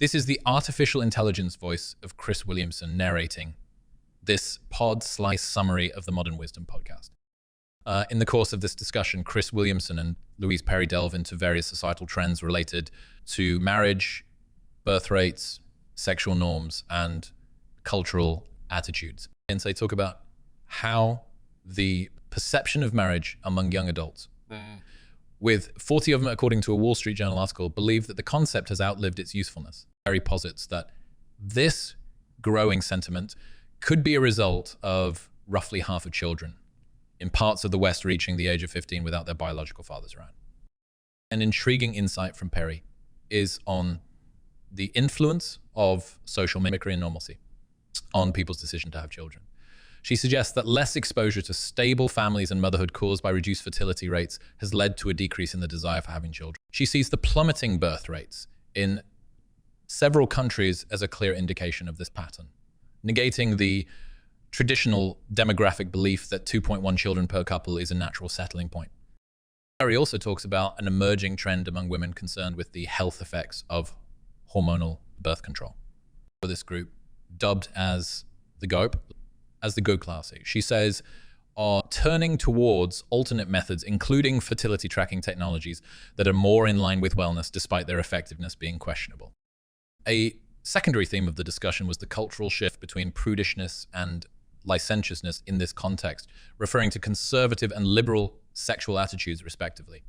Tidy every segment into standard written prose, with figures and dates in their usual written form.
This is the artificial intelligence voice of Chris Williamson narrating this pod-slice summary of the Modern Wisdom podcast. In the course of this discussion, Chris Williamson and Louise Perry delve into various societal trends related to marriage, birth rates, sexual norms, and cultural attitudes. And so they talk about how the perception of marriage among young adults, with 40 of them, according to a Wall Street Journal article, believe that the concept has outlived its usefulness. Perry posits that this growing sentiment could be a result of roughly half of children in parts of the West reaching the age of 15 without their biological fathers around. An intriguing insight from Perry is on the influence of social mimicry and normalcy on people's decision to have children. She suggests that less exposure to stable families and motherhood caused by reduced fertility rates has led to a decrease in the desire for having children. She sees the plummeting birth rates in several countries as a clear indication of this pattern, negating the traditional demographic belief that 2.1 children per couple is a natural settling point. Perry also talks about an emerging trend among women concerned with the health effects of hormonal birth control. For this group, dubbed as the GOAP, as the good class, she says, are turning towards alternate methods, including fertility tracking technologies that are more in line with wellness despite their effectiveness being questionable. A secondary theme of the discussion was the cultural shift between prudishness and licentiousness in this context, referring to conservative and liberal sexual attitudes, respectively.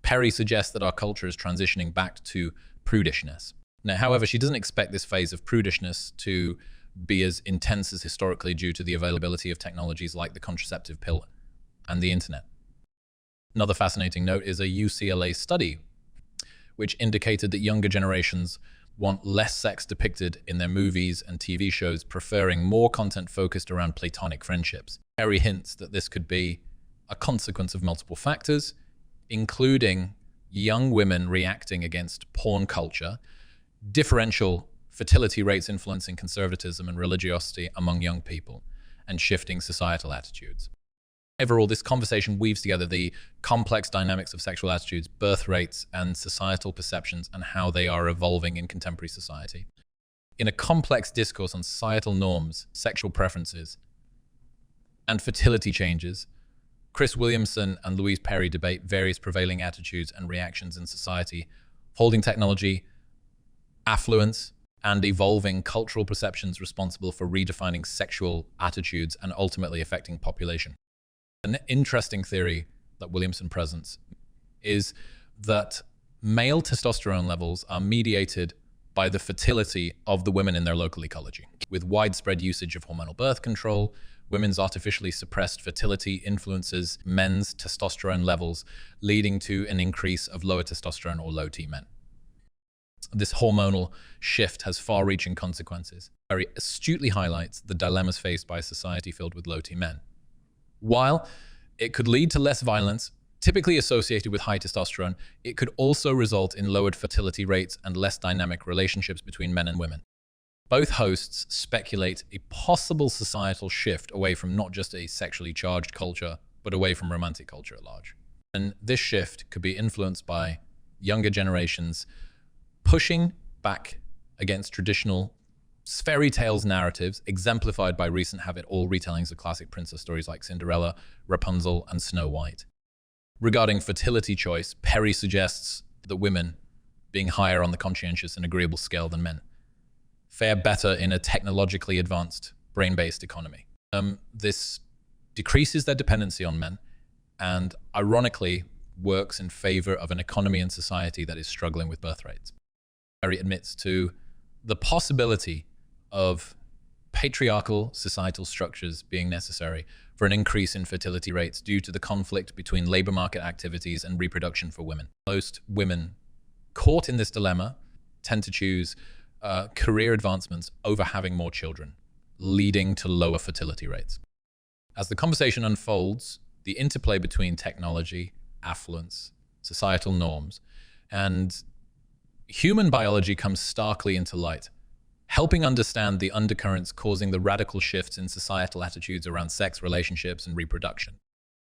Perry suggests that our culture is transitioning back to prudishness. Now, however, she doesn't expect this phase of prudishness to be as intense as historically due to the availability of technologies like the contraceptive pill and the internet. Another fascinating note is a UCLA study which indicated that younger generations want less sex depicted in their movies and TV shows, preferring more content focused around platonic friendships. Perry hints that this could be a consequence of multiple factors, including young women reacting against porn culture, differential fertility rates influencing conservatism and religiosity among young people, and shifting societal attitudes. Overall, this conversation weaves together the complex dynamics of sexual attitudes, birth rates, and societal perceptions, and how they are evolving in contemporary society. In a complex discourse on societal norms, sexual preferences, and fertility changes, Chris Williamson and Louise Perry debate various prevailing attitudes and reactions in society, holding technology, affluence, and evolving cultural perceptions responsible for redefining sexual attitudes and ultimately affecting population. An interesting theory that Williamson presents is that male testosterone levels are mediated by the fertility of the women in their local ecology. With widespread usage of hormonal birth control, women's artificially suppressed fertility influences men's testosterone levels, leading to an increase of lower testosterone or low T men. This hormonal shift has far-reaching consequences. Very astutely highlights the dilemmas faced by a society filled with low T men. While it could lead to less violence, typically associated with high testosterone, it could also result in lowered fertility rates and less dynamic relationships between men and women. Both hosts speculate a possible societal shift away from not just a sexually charged culture, but away from romantic culture at large. And this shift could be influenced by younger generations pushing back against traditional fairy tales narratives exemplified by recent have-it-all retellings of classic princess stories like Cinderella, Rapunzel, and Snow White. Regarding fertility choice, Perry suggests that women, being higher on the conscientious and agreeable scale than men, fare better in a technologically advanced, brain-based economy. This decreases their dependency on men and, ironically, works in favor of an economy and society that is struggling with birth rates. Perry admits to the possibility of patriarchal societal structures being necessary for an increase in fertility rates due to the conflict between labor market activities and reproduction for women. Most women caught in this dilemma tend to choose career advancements over having more children, leading to lower fertility rates. As the conversation unfolds, the interplay between technology, affluence, societal norms, and human biology comes starkly into light, helping understand the undercurrents causing the radical shifts in societal attitudes around sex, relationships, and reproduction.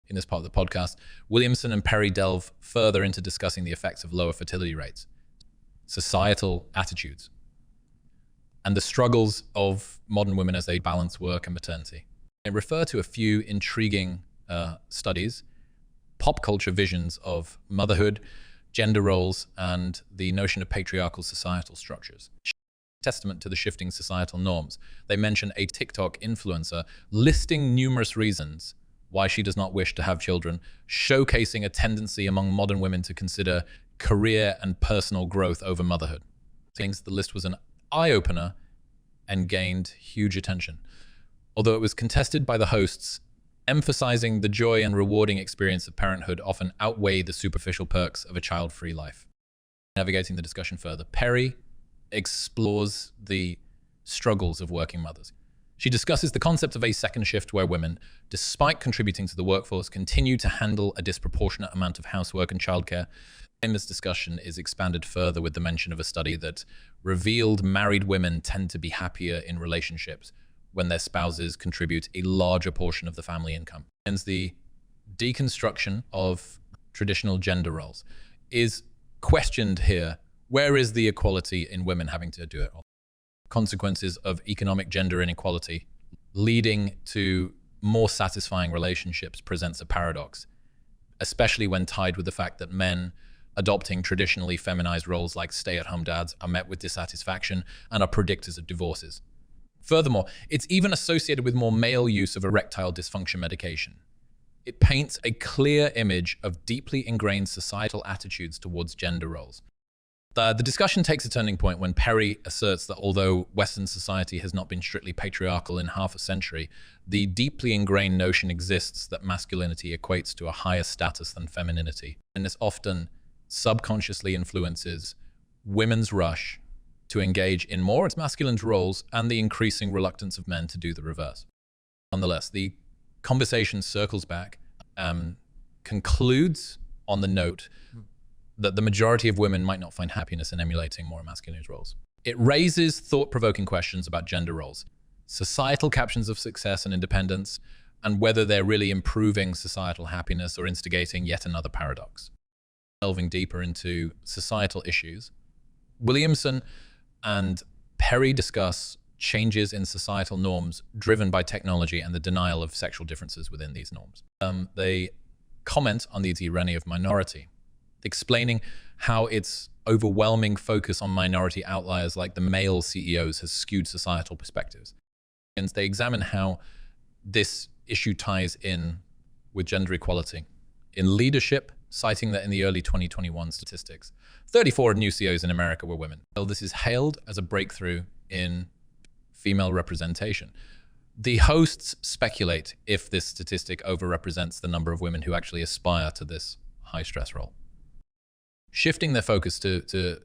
In this part of the podcast, Williamson and Perry delve further into discussing the effects of lower fertility rates, societal attitudes, and the struggles of modern women as they balance work and maternity. I refer to a few intriguing studies, pop culture visions of motherhood, gender roles, and the notion of patriarchal societal structures. Testament to the shifting societal norms. They mention a TikTok influencer listing numerous reasons why she does not wish to have children, showcasing a tendency among modern women to consider career and personal growth over motherhood. The list was an eye-opener and gained huge attention. Although it was contested by the hosts, emphasizing the joy and rewarding experience of parenthood often outweigh the superficial perks of a child-free life. Navigating the discussion further, Perry explores the struggles of working mothers. She discusses the concept of a second shift where women, despite contributing to the workforce, continue to handle a disproportionate amount of housework and childcare. In this discussion is expanded further with the mention of a study that revealed married women tend to be happier in relationships when their spouses contribute a larger portion of the family income. And the deconstruction of traditional gender roles is questioned here. Where is the equality in women having to do it all? Consequences of economic gender inequality leading to more satisfying relationships presents a paradox, especially when tied with the fact that men adopting traditionally feminized roles like stay-at-home dads are met with dissatisfaction and are predictors of divorces. Furthermore, it's even associated with more male use of erectile dysfunction medication. It paints a clear image of deeply ingrained societal attitudes towards gender roles. The discussion takes a turning point when Perry asserts that although Western society has not been strictly patriarchal in half a century, the deeply ingrained notion exists that masculinity equates to a higher status than femininity, and this often subconsciously influences women's rush to engage in more masculine roles and the increasing reluctance of men to do the reverse. Nonetheless, the conversation circles back, concludes on the note that the majority of women might not find happiness in emulating more masculine roles. It raises thought-provoking questions about gender roles, societal captions of success and independence, and whether they're really improving societal happiness or instigating yet another paradox. Delving deeper into societal issues, Williamson and Perry discuss changes in societal norms driven by technology and the denial of sexual differences within these norms. They comment on the tyranny of minority, explaining how its overwhelming focus on minority outliers like the male CEOs has skewed societal perspectives. And they examine how this issue ties in with gender equality. In leadership, citing that in the early 2021 statistics, 34 new CEOs in America were women. So this is hailed as a breakthrough in female representation. The hosts speculate if this statistic overrepresents the number of women who actually aspire to this high-stress role. Shifting their focus to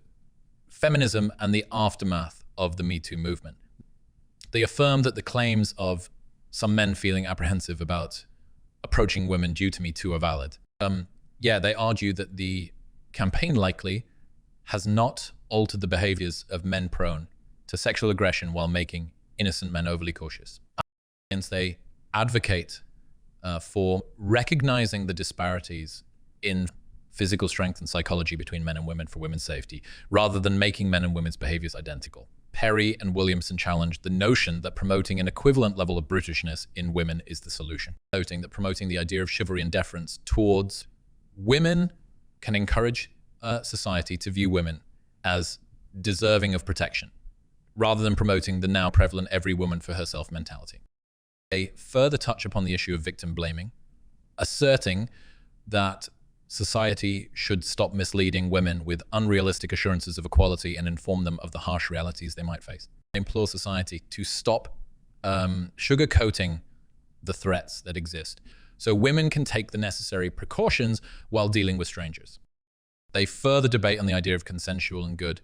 feminism and the aftermath of the Me Too movement. They affirm that the claims of some men feeling apprehensive about approaching women due to Me Too are valid. They argue that the campaign likely has not altered the behaviors of men prone to sexual aggression while making innocent men overly cautious. Hence, they advocate for recognizing the disparities in physical strength and psychology between men and women for women's safety, rather than making men and women's behaviors identical. Perry and Williamson challenged the notion that promoting an equivalent level of brutishness in women is the solution, noting that promoting the idea of chivalry and deference towards women can encourage society to view women as deserving of protection, rather than promoting the now prevalent every woman for herself mentality. They further touch upon the issue of victim blaming, asserting that society should stop misleading women with unrealistic assurances of equality and inform them of the harsh realities they might face. They implore society to stop sugarcoating the threats that exist, so women can take the necessary precautions while dealing with strangers. They further debate on the idea of consensual and good,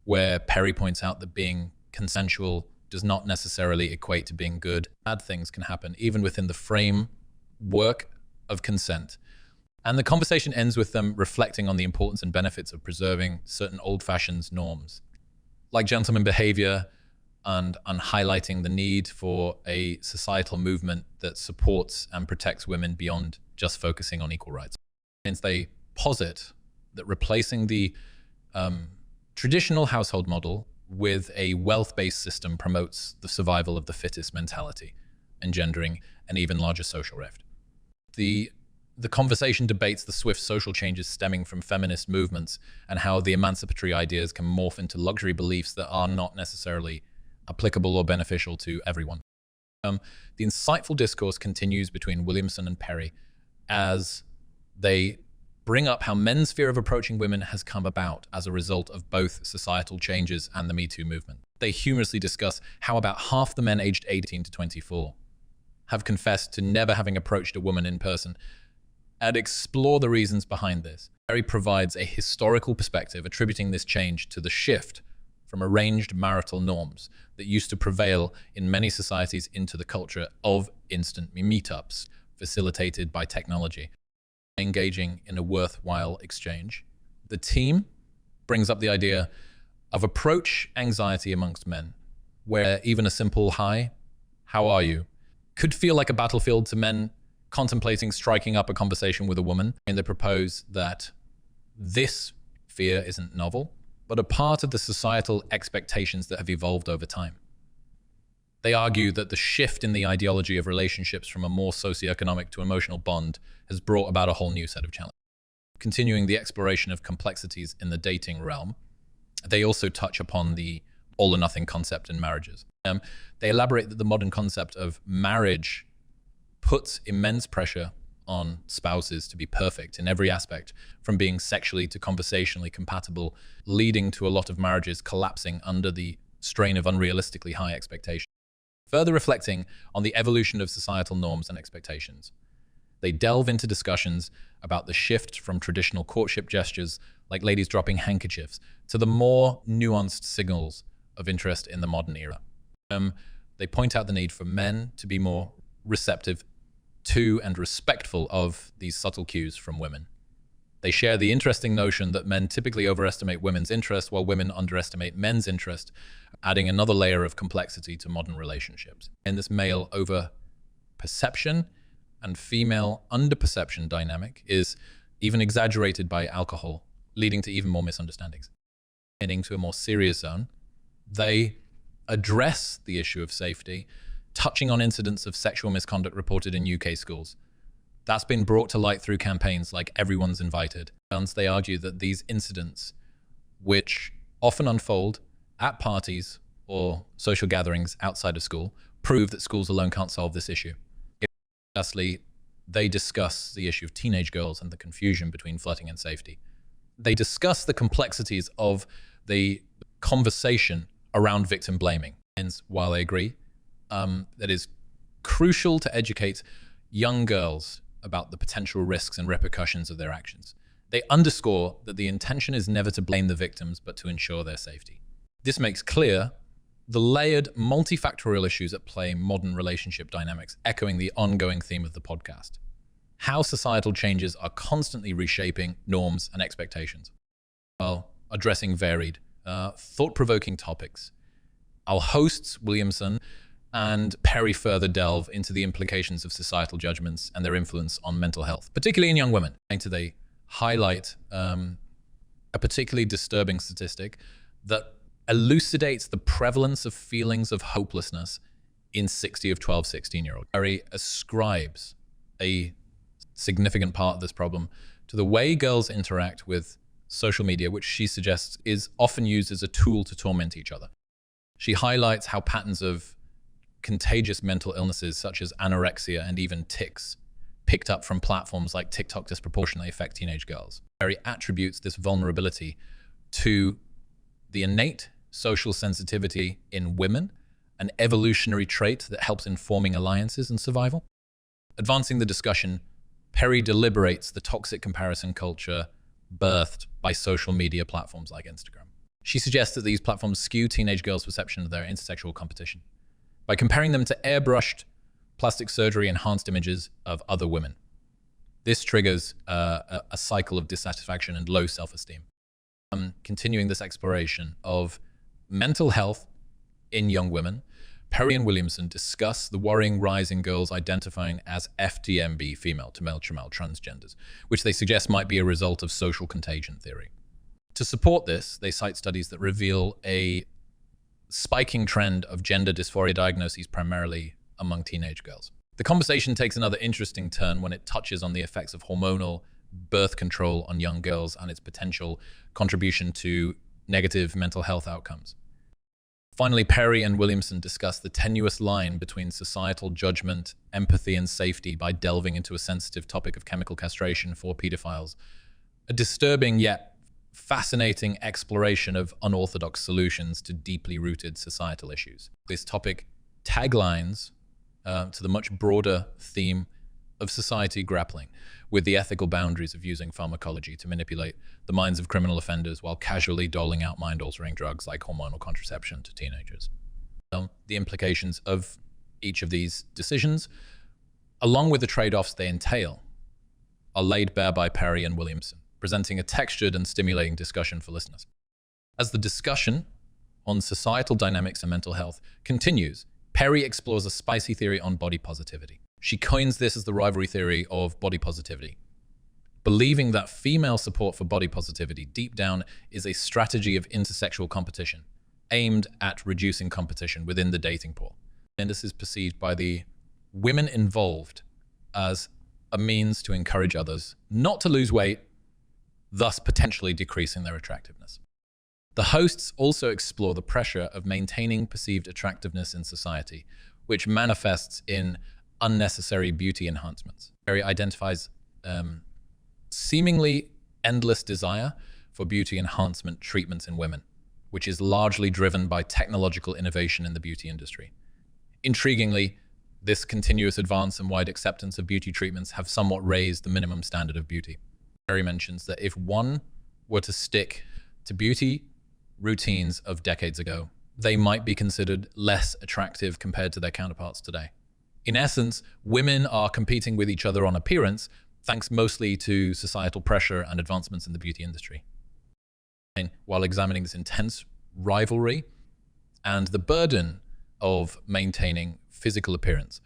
where Perry points out that being consensual does not necessarily equate to being good. Bad things can happen even within the framework of consent. And the conversation ends with them reflecting on the importance and benefits of preserving certain old-fashioned norms, like gentleman behavior, and highlighting the need for a societal movement that supports and protects women beyond just focusing on equal rights. Hence, they posit that replacing the traditional household model with a wealth-based system promotes the survival of the fittest mentality, engendering an even larger social rift. The conversation debates the swift social changes stemming from feminist movements and how the emancipatory ideas can morph into luxury beliefs that are not necessarily applicable or beneficial to everyone. The insightful discourse continues between Williamson and Perry as they bring up how men's fear of approaching women has come about as a result of both societal changes and the Me Too movement. They humorously discuss how about half the men aged 18 to 24 have confessed to never having approached a woman in person, and explore the reasons behind this. Perry provides a historical perspective attributing this change to the shift from arranged marital norms that used to prevail in many societies into the culture of instant meetups facilitated by technology, engaging in a worthwhile exchange. The team brings up the idea of approach anxiety amongst men, where even a simple "hi, how are you?" could feel like a battlefield to men contemplating striking up a conversation with a woman. And they propose that this fear isn't novel, but a part of the societal expectations that have evolved over time. They argue that the shift in the ideology of relationships from a more socioeconomic to emotional bond has brought about a whole new set of challenges. Continuing the exploration of complexities in the dating realm, they also touch upon the all or nothing concept in marriages. They elaborate that the modern concept of marriage puts immense pressure on spouses to be perfect in every aspect, from being sexually to conversationally compatible, leading to a lot of marriages collapsing under the strain of unrealistically high expectations. Further reflecting on the evolution of societal norms and expectations, they delve into discussions about the shift from traditional courtship gestures, like ladies dropping handkerchiefs, to the more nuanced signals of interest in the modern era. They point out the need for men to be more receptive to and respectful of these subtle cues from women. They share the interesting notion that men typically overestimate women's interest while women underestimate men's interest, adding another layer of complexity to modern relationships. And this male over-perception and female under-perception dynamic is even exaggerated by alcohol, leading to even more misunderstandings. Heading to a more serious zone, they address the issue of safety, touching on incidents of sexual misconduct reported in UK schools. That's been brought to light through campaigns like Everyone's Invited. They argue that these incidents, which often unfold at parties or social gatherings outside of school, prove that schools alone can't solve this issue. Lastly, they discuss the issue of teenage girls and the confusion between flirting and safety. They discuss the complexities of the conversation around victim blaming. And while they agree that is crucial to educate young girls about the potential risks and repercussions of their actions, they underscore that the intention is never to blame the victims, but to ensure their safety. This makes clear the layered, multifactorial issues at play in modern relationship dynamics, echoing the ongoing theme of the podcast. How societal changes are constantly reshaping norms and expectations, while addressing varied, thought-provoking topics. Our hosts, Williamson and Perry, further delve into the implications of societal judgments and their influence on mental health, particularly in young women. They highlight a particularly disturbing statistic that elucidates the prevalence of feelings of hopelessness in 60 of 12, 16-year-olds. Perry ascribes a significant part of this problem to the way girls interact with social media, which she suggests is often used as a tool to torment each other. She highlights how patterns of contagious mental illnesses such as anorexia and even tics picked up from platforms like TikTok disproportionately affect teenage girls. Perry attributes this vulnerability to the innate social sensitivity in women, an evolutionary trait that helps in forming alliances and survival. Advancing the discussion, Perry deliberates the toxic comparison culture birthed by social media platforms like Instagram. She suggests that these platforms skew teenage girls' perception of their intersexual competition by comparing them to airbrushed, plastic surgery-enhanced images of other women. This triggers a cycle of dissatisfaction and low self-esteem. Continuing this exploration of mental health in young women, Perry and Williamson discuss the worrying rise in girls identifying as FTMB, female to male transgenders, which they suggest might be a result of social contagion theory. To support this, they cite studies that reveal a spiking trend of gender dysphoria diagnoses primarily among teenage girls. The conversation takes another interesting turn when it touches on the effects of hormonal birth control on young girls and its potential contribution to negative mental health outcomes. Finally, Perry and Williamson discuss the tenuous line between societal judgment, empathy, and safety by delving into a sensitive topic of chemical castration for pedophiles, a disturbing yet fascinating exploration of unorthodox solutions to deeply rooted societal issues. This topic taglines to the much broader theme of society grappling with the ethical boundaries of using pharmacology to manipulate the minds of criminal offenders while casually doling out mind-altering drugs like hormonal contraception to teenagers. The implications of each of these decisions, along with the trade-offs they entail, are laid bare by Perry and Williamson, presenting a textured and stimulating discussion for listeners. As the discussion on societal dynamics and mental health continues, Perry explores a spicy theory on body positivity. She coins this as the Rivalry theory of body positivity, believing that female support for body positivity deep down is a strategy of intersexual competition aimed at reducing competition within the dating pool. And this is perceived by the women involved as a means to encourage others not to lose weight, thus potentially decreasing their attractiveness. The hosts also explore the pressure of maintaining perceived attractiveness in society, which manifests in unnecessary beauty enhancements. Perry identifies seemingly endless desire for beauty enhancement treatments in women, which is largely driven by technological innovation in the beauty industry. Intriguingly, this continuous advance and wide acceptance of beauty treatments have somewhat raised the minimum standard of beauty. Perry mentions that if one were to stick to beauty routines of decades ago, they might be considered less attractive compared to their counterparts today. In essence, women are competing with each other on appearance, thanks mostly to societal pressure and advancements in the beauty industry. And while examining this intense rivalry and the burden of maintaining physical appearance,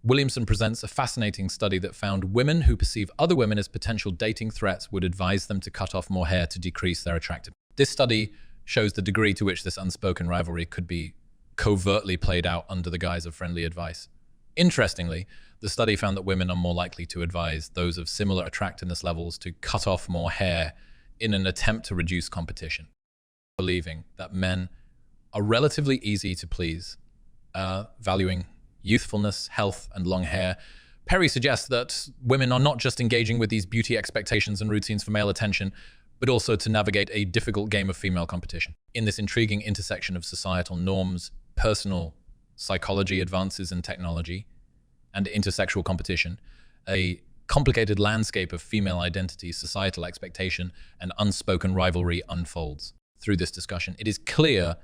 Williamson presents a fascinating study that found women who perceive other women as potential dating threats would advise them to cut off more hair to decrease their attractiveness. This study shows the degree to which this unspoken rivalry could be covertly played out under the guise of friendly advice. Interestingly, the study found that women are more likely to advise those of similar attractiveness levels to cut off more hair in an attempt to reduce competition, believing that men are relatively easy to please, valuing youthfulness, health, and long hair. Perry suggests that women are not just engaging with these beauty expectations and routines for male attention, but also to navigate a difficult game of female competition. In this intriguing intersection of societal norms, personal psychology, advances in technology, and intersexual competition, a complicated landscape of female identity, societal expectation, and unspoken rivalry unfolds. Through this discussion, it is clear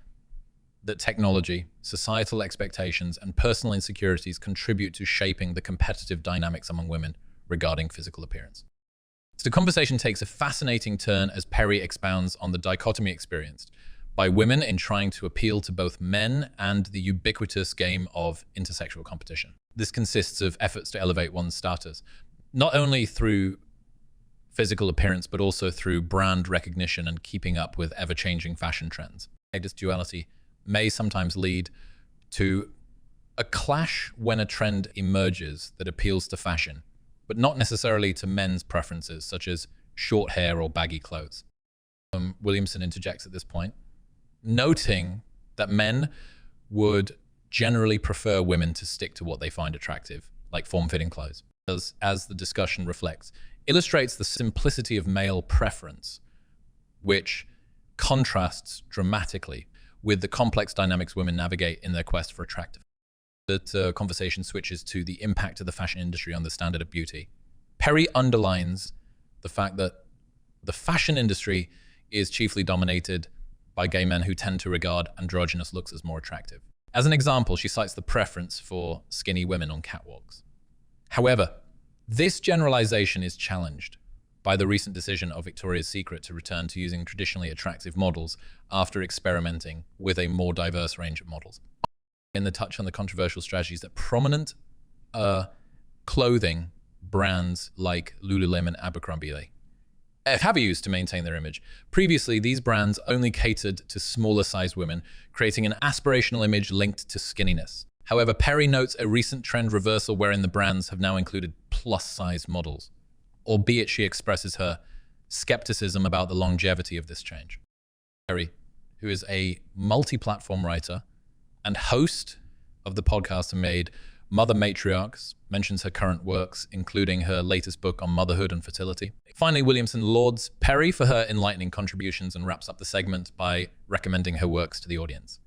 that technology, societal expectations, and personal insecurities contribute to shaping the competitive dynamics among women regarding physical appearance. So the conversation takes a fascinating turn as Perry expounds on the dichotomy experienced by women in trying to appeal to both men and the ubiquitous game of intersexual competition. This consists of efforts to elevate one's status, not only through physical appearance, but also through brand recognition and keeping up with ever-changing fashion trends. This duality may sometimes lead to a clash when a trend emerges that appeals to fashion, but not necessarily to men's preferences, such as short hair or baggy clothes. Williamson interjects at this point, noting that men would generally prefer women to stick to what they find attractive, like form-fitting clothes. As the discussion reflects, illustrates the simplicity of male preference, which contrasts dramatically with the complex dynamics women navigate in their quest for attractiveness. That conversation switches to the impact of the fashion industry on the standard of beauty. Perry underlines the fact that the fashion industry is chiefly dominated by gay men who tend to regard androgynous looks as more attractive. As an example, she cites the preference for skinny women on catwalks. However, this generalization is challenged by the recent decision of Victoria's Secret to return to using traditionally attractive models after experimenting with a more diverse range of models. In the touch on the controversial strategies that prominent clothing brands like Lululemon and Abercrombie have used to maintain their image. Previously, these brands only catered to smaller-sized women, creating an aspirational image linked to skinniness. However, Perry notes a recent trend reversal wherein the brands have now included plus-sized models, albeit she expresses her skepticism about the longevity of this change. Perry, who is a multi-platform writer and host of the podcast Made Mother Matriarchs, mentions her current works, including her latest book on motherhood and fertility. Finally, Williamson lauds Perry for her enlightening contributions and wraps up the segment by recommending her works to the audience.